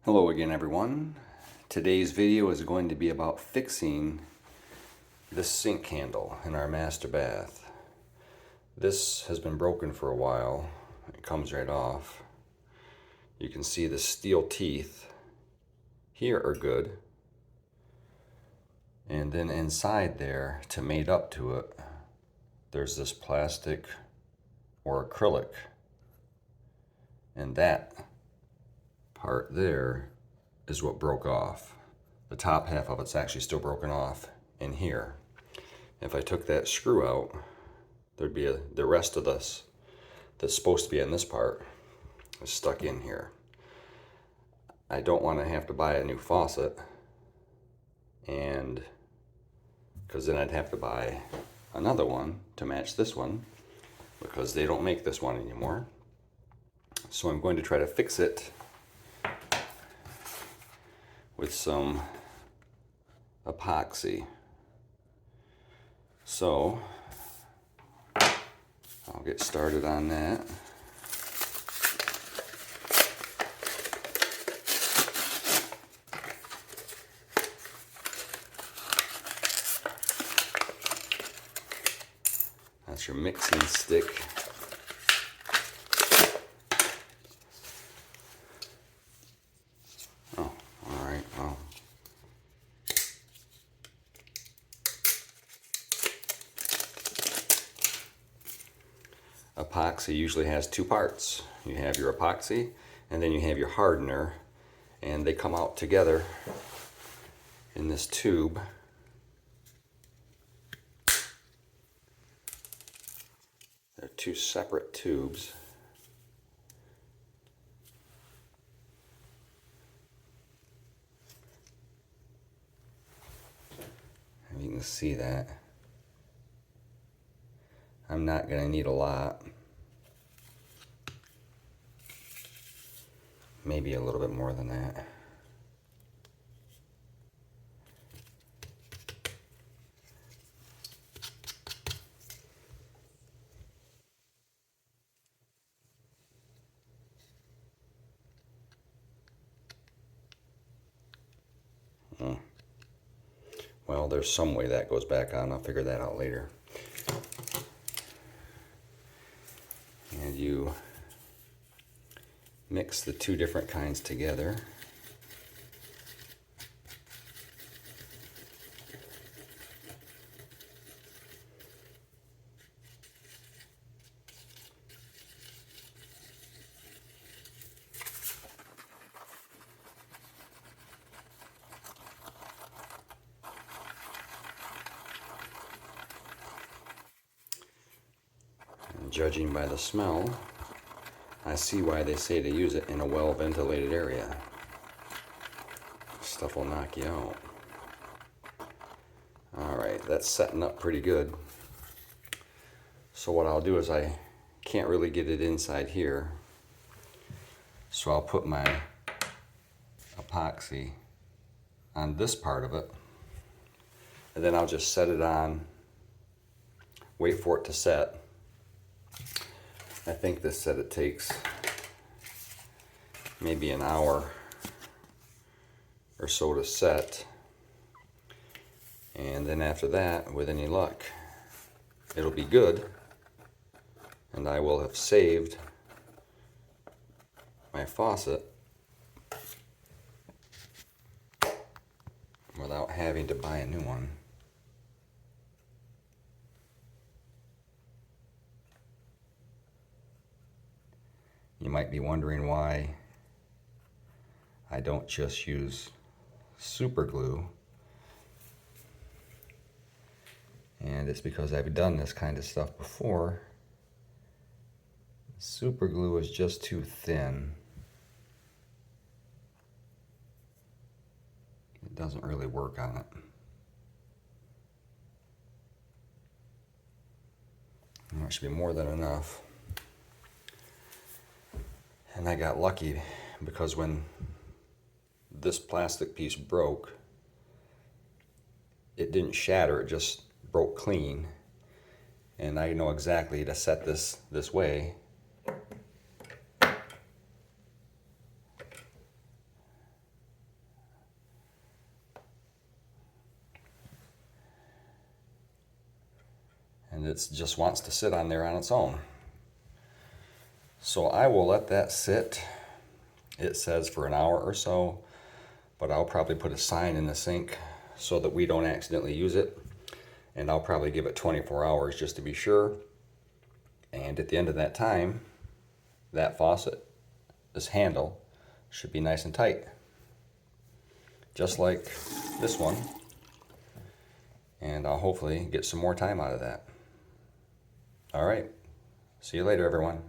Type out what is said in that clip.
Hello again, everyone. Today's video is going to be about fixing this sink handle in our master bath. This has been broken for a while. It comes right off. You can see the steel teeth here are good. And then inside there, to mate up to it, there's this plastic or acrylic. And that part there is what broke off. The top half of it's actually still broken off in here. If I took that screw out, there'd be the rest of this that's supposed to be in this part is stuck in here. I don't want to have to buy a new faucet, and because then I'd have to buy another one to match this one because they don't make this one anymore. So I'm going to try to fix it with some epoxy. So I'll get started on that. That's your mixing stick. Epoxy usually has two parts. You have your epoxy and then you have your hardener, and they come out together in this tube. They're two separate tubes. And you can see that. I'm not going to need a lot. Maybe a little bit more than that. Well, there's some way that goes back on. I'll figure that out later. And you mix the two different kinds together. And judging by the smell, I see why they say to use it in a well-ventilated area. Stuff will knock you out. Alright, that's setting up pretty good. So what I'll do is I can't really get it inside here. So I'll put my epoxy on this part of it. And then I'll just set it on, wait for it to set. I think this said it takes maybe an hour or so to set. And then after that, with any luck, it'll be good. And I will have saved my faucet without having to buy a new one. You might be wondering why I don't just use super glue. And it's because I've done this kind of stuff before. Super glue is just too thin. It doesn't really work on it. And that should be more than enough. And I got lucky because when this plastic piece broke, it didn't shatter, it just broke clean. And I know exactly to set this way. it just wants to sit on there on its own. So I will let that sit. It says for an hour or so, but I'll probably put a sign in the sink so that we don't accidentally use it. And I'll probably give it 24 hours just to be sure. And at the end of that time, that faucet, this handle, should be nice and tight. Just like this one. And I'll hopefully get some more time out of that. All right. See you later, everyone.